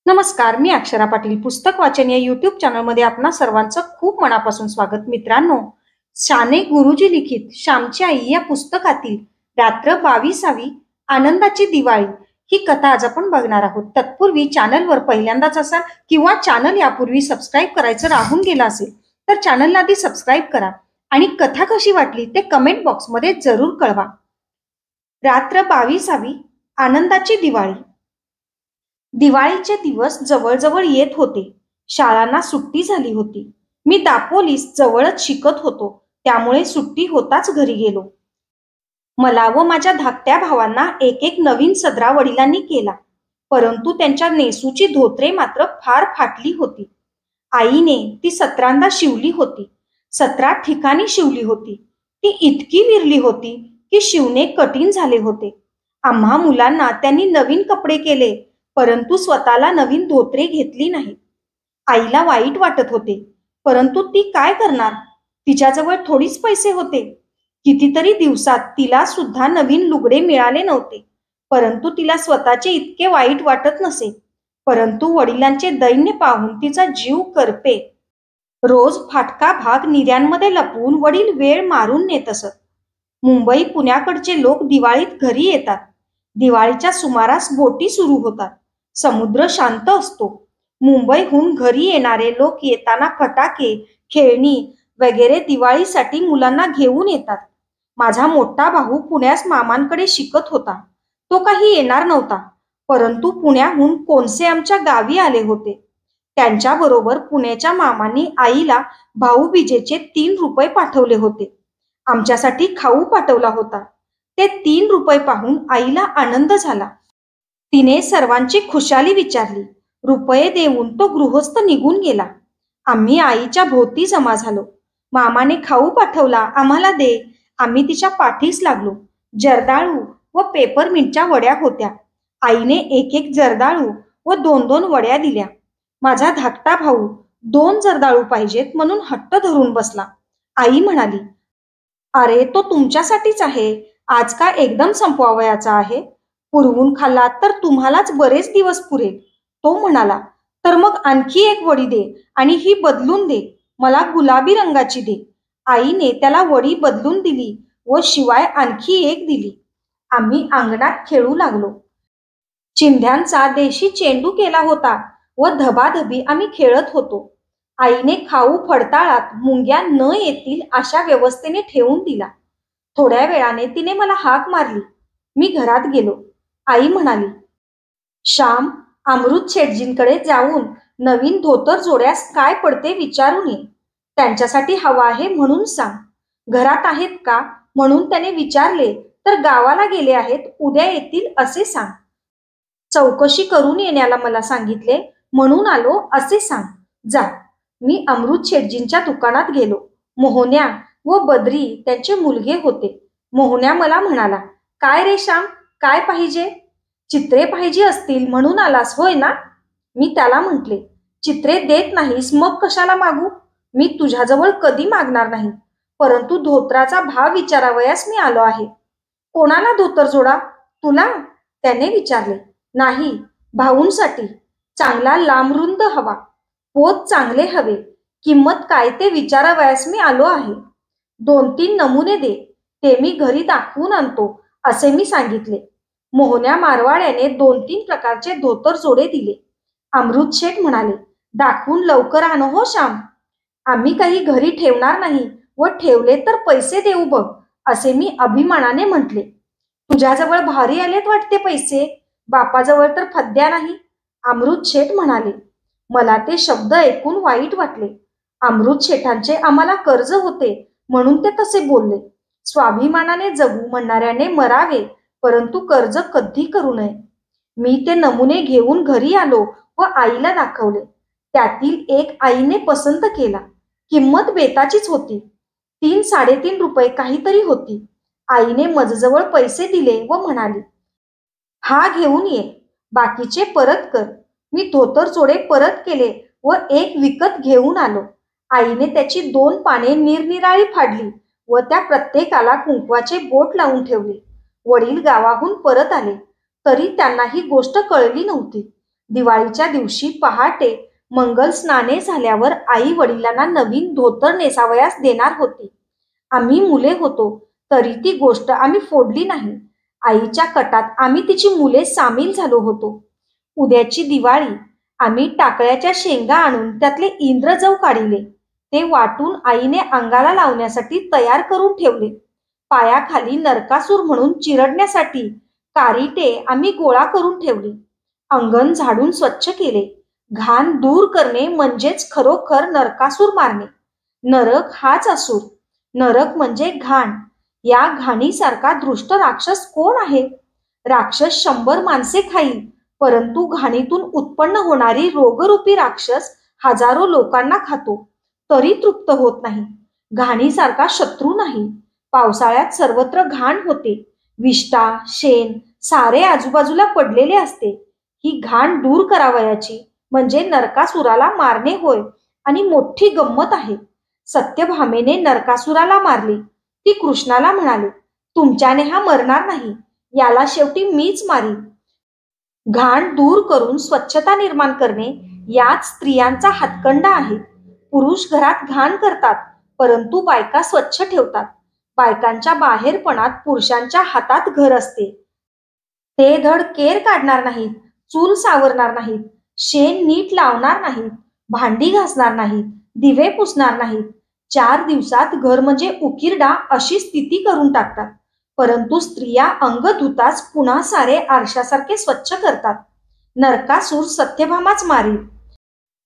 नमस्कार, मी अक्षरा पाटील. पुस्तक वाचन या यूट्यूब चॅनलमध्ये आपणा सर्वांचं खूप मनापासून स्वागत. मित्रांनो, शाने गुरुजी लिखित श्यामची आई या पुस्तकातील रात्र 22वी आनंदाची दिवाळी ही कथा आज आपण बघणार आहोत. तत्पूर्वी चॅनलवर पहिल्यांदाच असाल किंवा चॅनल यापूर्वी सबस्क्राईब करायचं राहून गेलं असेल तर चॅनलला आधी सबस्क्राईब करा आणि कथा कशी वाटली ते कमेंट बॉक्समध्ये जरूर कळवा. रात्र 22वी आनंदाची दिवाळी. दिवाळीचे दिवस जवळजवळ येत होते. शाळांना सुट्टी झाली होती. मी दापोलीस जवळच शिकत होतो, त्यामुळे सुट्टी होताच घरी गेलो. मला व माझ्या धाकट्या भावांना एक एक नवीन सदरा वडिलांनी केला, परंतु त्यांच्या नेसूची धोतरे मात्र फार फाटली होती. आईने ती 17दा शिवली होती. 17 ठिकाणी शिवली होती. ती इतकी विरली होती की शिवणे कठीण झाले होते. आम्हा मुलांना त्यांनी नवीन कपडे केले, परंतु स्वतःला नवीन धोतरे घेतली नाही. आईला वाईट वाटत होते, परंतु ती काय करणार? तिच्याजवळ थोडीच पैसे होते. कितीतरी दिवसात तिला सुद्धा नवीन लुगडे मिळाले नव्हते, परंतु तिला स्वतःचे इतके वाईट वाटत नसे. परंतु वडिलांचे दैन्य पाहून तिचा जीव करपे. रोज फाटका भाग निर्यांमध्ये लपवून वडील वेळ मारून नेत असत. मुंबई पुण्याकडचे लोक दिवाळीत घरी येतात. दिवाळीच्या सुमारास बोटी सुरू होतात. समुद्र शांत असतो. मुंबईहून घरी येणारे लोक येताना फटाके, खेळणी वगैरे दिवाळीसाठी मुलांना घेऊन येतात. माझा मोठा भाऊ पुण्यास मामांकडे शिकत होता. तो काही येणार नव्हता, परंतु पुण्याहून कोणसे आमच्या गावी आले होते. त्यांच्याबरोबर पुण्याच्या मामांनी आईला भाऊबीजेचे 3 रुपये पाठवले होते. आमच्यासाठी खाऊ पाठवला होता. ते 3 रुपये पाहून आईला आनंद झाला. तिने सर्वांची खुशाली विचारली. रुपये देऊन तो गृहस्थ निघून गेला. आम्ही आईच्या भोवती जमा झालो. मामाने खाऊ पाठवला, आम्हाला दे. आम्ही तिच्या पाठीस लागलो. जर्दाळू व पेपरमिंटच्या वड्या होत्या. आईने एक एक जर्दाळू व 2-2 वड्या दिल्या. माझा धाकटा भाऊ 2 जर्दाळू पाहिजेत म्हणून हट्ट धरून बसला. आई म्हणाली, अरे तो तुमच्यासाठीच आहे. आज का एकदम संपवावयाचा आहे? पुरवून खाल्लात तर तुम्हालाच बरेच दिवस पुरेल. तो म्हणाला, तर मग आणखी एक वडी दे आणि ही बदलून दे. मला गुलाबी रंगाची दे. आईने त्याला वडी बदलून दिली व शिवाय आणखी एक दिली. आम्ही अंगणात खेळू लागलो. चिंध्यांचा देशी चेंडू केला होता व धबाधबी आम्ही खेळत होतो. आईने खाऊ फडताळात मुंग्या न येतील अशा व्यवस्थेने ठेवून दिला. थोड्या वेळाने तिने मला हाक मारली. मी घरात गेलो. आई म्हणाली, श्याम, अमृत शेटजींकडे जाऊन नवीन धोतर जोड्यास काय पडते विचारून ये. त्यांच्यासाठी हवा आहे म्हणून सांग. घरात आहेत का म्हणून त्याने विचारले तर गावाला गेले आहेत, उद्या येतील असे सांग. चौकशी करून येण्याला मला सांगितले म्हणून आलो असे सांग. जा. मी अमृत शेटजींच्या दुकानात गेलो. मोहन्या व बद्री त्यांचे मुलगे होते. मोहन्या मला म्हणाला, काय रे श्याम, काय पाहिजे? चित्रे पाहिजे असतील म्हणून आलास होय ना? मी त्याला म्हटले, चित्रे देत नाहीस मग कशाला मागू? मी तुझ्याजवळ कधी मागणार नाही, परंतु धोत्राचा भाव विचारावयास मी आलो आहे. कोणाला धोतर जोडा? तुला? त्याने विचारले. नाही, भाऊंसाठी. चांगला लांबरुंद हवा. पोत चांगले हवे. किंमत काय ते विचारावयास मी आलो आहे. 2-3 नमुने दे, ते मी घरी दाखवून आणतो असे मी सांगितले. मोहन्या मारवाड्याने 2-3 प्रकारचे धोतर जोडे दिले. अमृत शेठ म्हणाले, दाखवून लवकर आण हो श्याम. आम्ही काही घरी ठेवणार नाही व ठेवले तर पैसे देऊ बघ असे मी अभिमानाने म्हटले. तुझ्याजवळ भारी आलेत वाटते पैसे, बापाजवळ तर फद्या नाही. अमृत शेठ म्हणाले. मला ते शब्द ऐकून वाईट वाटले. अमृत शेठांचे आम्हाला कर्ज होते म्हणून ते तसे बोलले. स्वाभिमानाने जगू म्हणणाऱ्याने मरावे, परंतु कर्ज कधी करू नये. मी ते नमुने घेऊन घरी आलो व आईला दाखवले. त्यातील एक आईने पसंत केला. किंमत बेताचीच होती. 3-3.5 रुपये काहीतरी होती. आईने मजजवळ पैसे दिले व म्हणाली, हा घेऊन ये, बाकीचे परत कर. मी धोतर जोडे परत केले व एक विकत घेऊन आलो. आईने त्याची 2 पाने निरनिराळी फाडली व त्या प्रत्येकाला कुंकवाचे बोट लावून ठेवले. वडील गावाहून परत आले तरी त्यांना ही गोष्ट कळली नव्हती. दिवाळीच्या दिवशी पहाटे मंगल स्नाने झाल्यावर आई वडिलांना नवीन धोतर नेसावयास देणार होती. आम्ही मुले होतो, तरी ती गोष्ट आम्ही फोडली नाही. आईच्या कटात आम्ही तिची मुले सामील झालो होतो. उद्याची दिवाळी. आम्ही टाकळ्याच्या शेंगा आणून त्यातले इंद्रजव काढिले. ते वाटून आईने अंगाला लावण्यासाठी तयार करून ठेवले. पायाखाली नरकासूर म्हणून चिरडण्यासाठी कारिटे आम्ही गोळा करून ठेवली. अंगण झाडून स्वच्छ केले. घाण दूर करणे म्हणजेच खरोखर नरकासूर मारणे. नरक हाच असूर. नरक म्हणजे घाण. या घाणीसारखा दृष्ट राक्षस कोण आहे? राक्षस 100 माणसे खाईल, परंतु घाणीतून उत्पन्न होणारी रोगरूपी राक्षस हजारो लोकांना खातो, तरी तृप्त होत नाही. घाणीसारखा शत्रू नाही. पावसाळ्यात सर्वत्र घाण होते. विष्ठा, शेण सारे आजूबाजूला पडलेले असते. ही घाण दूर करावयाची म्हणजे नरकासुराला मारणे होय. आणि मोठी गंमत आहे. सत्यभामेने नरकासुराला मारले. ती कृष्णाला म्हणाले, तुमच्याने हा मरणार नाही, याला शेवटी मीच मारीन. घाण दूर करून स्वच्छता निर्माण करणे यात स्त्रियांचा हातखंडा आहे. पुरुष घरात घाण करतात, परंतु बायका स्वच्छ ठेवतात. बायकांच्या बाहेरपणात पुरुषांच्या हातात घर असते. ते धड केर काढणार नाहीत, चूल सावरणार नाहीत, शेण नीट लावणार नाहीत, भांडी घासणार नाहीत, दिवे पुसणार नाहीत. 4 दिवसात घर म्हणजे उकिरडा अशी स्थिती करून टाकतात. परंतु स्त्रिया अंग धुताच पुन्हा सारे आरशासारखे स्वच्छ करतात. नरकासूर सत्यभामाच मारील.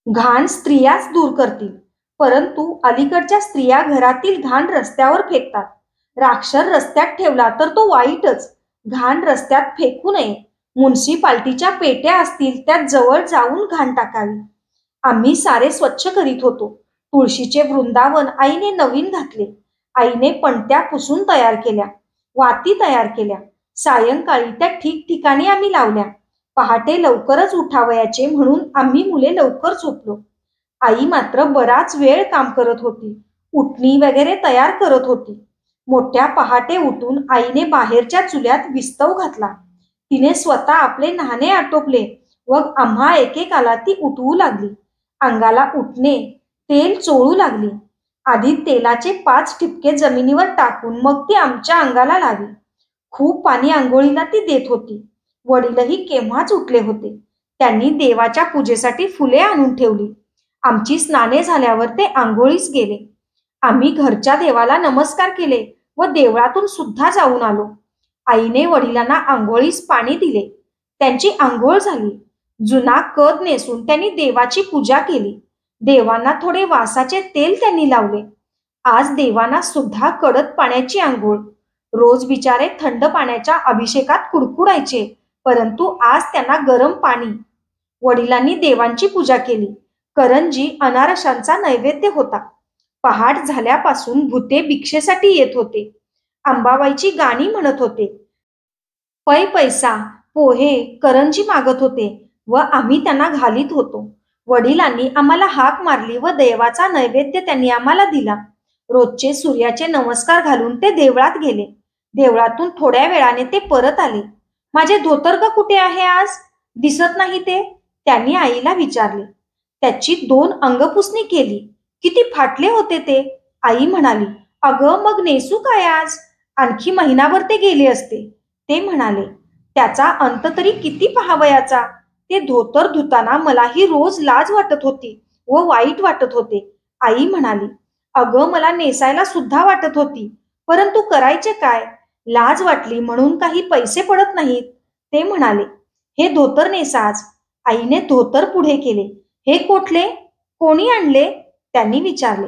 घाण स्त्रियाच दूर करतील. परंतु अलीकडच्या स्त्रिया घरातील घाण रस्त्यावर फेकतात. राक्षर रस्त्यात ठेवला तर तो वाईटच. घाण रस्त्यात फेकू नये. म्युन्सिपाल्टीच्या पेट्या असतील त्यात जवळ जाऊन घाण टाकावी. आम्ही सारे स्वच्छ करीत होतो. तुळशीचे वृंदावन आईने नवीन घातले. आईने पणत्या पुसून तयार केल्या. वाती तयार केल्या. सायंकाळी त्या ठिकठिकाणी आम्ही लावल्या. पहाटे लवकरच उठावयाचे म्हणून आम्ही मुले लवकर झोपलो. आई मात्र बराच वेळ काम करत होती. उटणी वगैरे तयार करत होती. मोठ्या पहाटे उठून आईने बाहेरच्या चुल्यात विस्तव घातला. तिने स्वतः आपले न्हाणे आटोपले व आम्हा एकेकाला ती उठवू लागली. अंगाला उठणे, तेल चोळू लागली. आधी तेलाचे 5 ठिपके जमिनीवर टाकून मग ती आमच्या अंगाला लावी. खूप पाणी आंघोळीला ती देत होती. वडीलही केव्हाच उठले होते. त्यांनी देवाच्या पूजेसाठी फुले आणून ठेवली. आमची स्नाने झाल्यावर ते आंघोळीस गेले. आम्ही घरच्या देवाला नमस्कार केले व देवळातून सुद्धा जाऊन आलो. आईने वडिलांना आंघोळीस पाणी दिले. त्यांची आंघोळ झाली. जुना कद नेसून त्यांनी देवाची पूजा केली. देवांना थोडे वासाचे तेल त्यांनी लावले. आज देवांना सुद्धा कडक पाण्याची आंघोळ. रोज बिचारे थंड पाण्याच्या अभिषेकात कुडकुडायचे, परंतु आज त्यांना गरम पाणी. वडिलांनी देवांची पूजा केली. करंजी अनारशांचा नैवेद्य होता. पहाट झाल्यापासून भुते भिक्षेसाठी येत होते. अंबाबाईची गाणी म्हणत होते. पैसा, पोहे, करंजी मागत होते व आम्ही त्यांना घालीत होतो. वडिलांनी आम्हाला हाक मारली व देवाचा नैवेद्य त्यांनी आम्हाला दिला. रोजचे सूर्याचे नमस्कार घालून ते देवळात गेले. देवळातून थोड्या वेळाने ते परत आले. माझे धोतर ग कुठे आहे आज? दिसत नाही ते, त्यांनी आईला विचारले. त्याची 2 अंगपुसणी केली. किती फाटले होते ते. आई म्हणाली, अगं मग नेसू काय आज? आणखी महिनाभर ते गेले असते. ते म्हणाले, त्याचा अंत तरी किती पहावयाचा. ते धोतर धुताना मलाही रोज लाज वाटत होती व वाईट वाटत होते. आई म्हणाली, अगं मला नेसायला सुद्धा वाटत होती, परंतु करायचे काय? लाज वाटली म्हणून काही पैसे पडत नाहीत. ते म्हणाले, हे धोतर नेसा आज. आईने धोतर पुढे केले. हे कोठले? कोणी आणले? त्यांनी विचारले.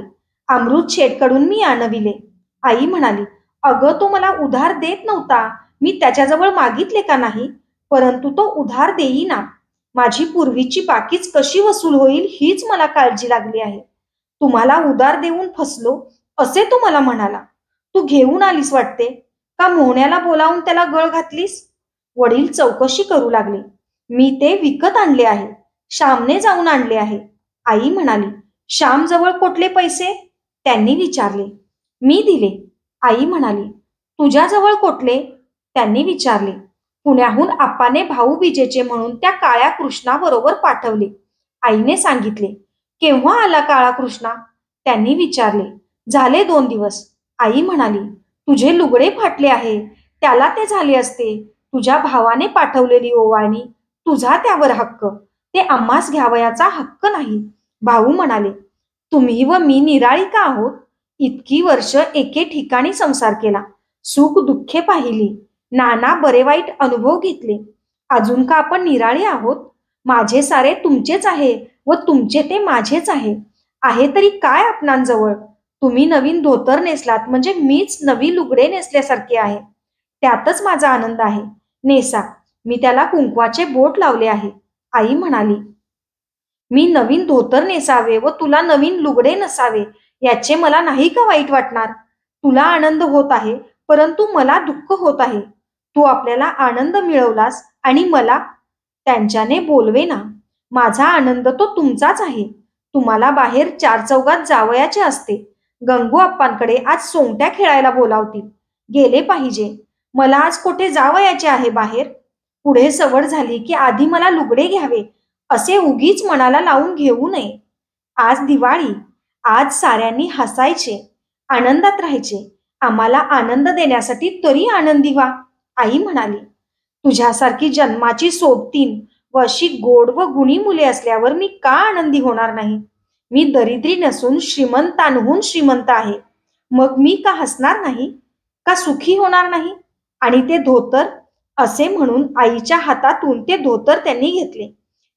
अमृत शेठकडून मी आणविले. आई म्हणाली, अगं तो मला उधार देत नव्हता. मी त्याच्याजवळ मागितले का नाही, परंतु तो उधार देईना. माझी पूर्वीची बाकीच कशी वसूल होईल हीच मला काळजी लागली आहे. तुम्हाला उधार देऊन फसलो असे तो मला म्हणाला. तू घेऊन आलीस वाटते, का मोहण्याला बोलावून त्याला गळ घातलीस? वडील चौकशी करू लागले. मी ते विकत आणले आहे. श्यामने जाऊन आणले आहे. आई म्हणाली, श्याम जवळ कोठले पैसे? त्यांनी विचारले. मी दिले. आई म्हणाली, तुझ्याजवळ कोठले? त्यांनी विचारले. पुण्याहून आप्पाने भाऊबीजेचे म्हणून त्या काळ्या कृष्णाबरोबर पाठवले. आईने सांगितले. केव्हा आला काळा कृष्णा? त्यांनी विचारले. झाले 2 दिवस. आई म्हणाली. तुझे लुगडे फाटले आहे, त्याला ते झाले असते. तुझ्या भावाने पाठवलेली ओवाळणी, तुझा त्यावर हक्क, ते आम्हास घ्यावयाचा हक्क नाही. भाऊ म्हणाले. तुम्ही व मी निराळी का आहोत? इतकी वर्ष एके ठिकाणी संसार केला, सुख दुःखे पाहिली, नाना बरे वाईट अनुभव घेतले. अजून का आपण निराळे आहोत? माझे सारे तुमचेच आहे व तुमचे ते माझेच आहे. आहे तरी काय आपणांजवळ? तुम्ही नवीन धोतर नेसलात म्हणजे मीच नवी लुगडे नेसल्यासारखे आहे. त्यातच माझा आनंद आहे. नेसा. मी त्याला कुंकवाचे बोट लावले आहे. आई म्हणाली. मी नवीन धोतर नेसावे व तुला नवीन लुगडे नसावे याचे मला नाही का वाईट वाटणार? तुला आनंद होत आहे, परंतु मला दुःख होत आहे. तू आपल्याला आनंद मिळवलास आणि मला त्यांच्याने बोलवेना. माझा आनंद तो तुमचाच आहे. तुम्हाला बाहेर 4 चौघात जावयाचे असते. गंगू अप्पांकडे आज सोंगट्या खेळायला बोलावतील. गेले पाहिजे. मला आज कोठे जावयाचे आहे बाहेर. पुढे सवड झाली की आधी मला लुगडे घ्यावे असे उगीच मनाला लावून घेऊ नये. आज दिवाळी. आज साऱ्यांनी हसायचे, आनंदात राहायचे. आम्हाला आनंद देण्यासाठी तरी आनंदी व्हा. आई म्हणाली. तुझ्यासारखी जन्माची सोबतीन व अशी गोड व गुणी मुले असल्यावर मी का आनंदी होणार नाही? मी दरिद्री नसून श्रीमंतांहून श्रीमंत आहे. मग मी का हसणार नाही? का सुखी होणार नाही? आणि ते धोतर, असे म्हणून आईच्या हातातून ते धोतर त्यांनी घेतले.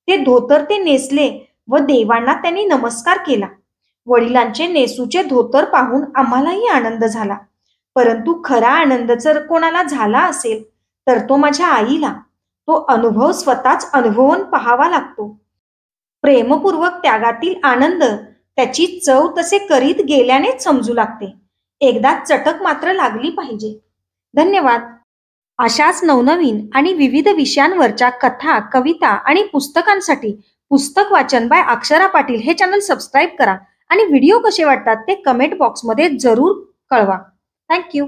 ते धोतर ते नेसले व देवांना त्यांनी नमस्कार केला. वडिलांचे नेसूचे धोतर पाहून आम्हालाही आनंद झाला. परंतु खरा आनंद जर कोणाला झाला असेल तर तो माझ्या आईला. तो अनुभव स्वतःच अनुभवून पाहावा लागतो. प्रेमपूर्वक त्यागातील आनंद त्याची चव तसे करीत गेल्यानेच समजू लागते. एकदा चटक मात्र लागली पाहिजे. धन्यवाद. अशाच नवनवीन आणि विविध विषयांवरच्या कथा, कविता आणि पुस्तकांसाठी पुस्तक वाचन बाय अक्षरा पाटील हे चॅनल सबस्क्राईब करा आणि व्हिडिओ कसे वाटतात ते कमेंट बॉक्समध्ये जरूर कळवा. थँक्यू.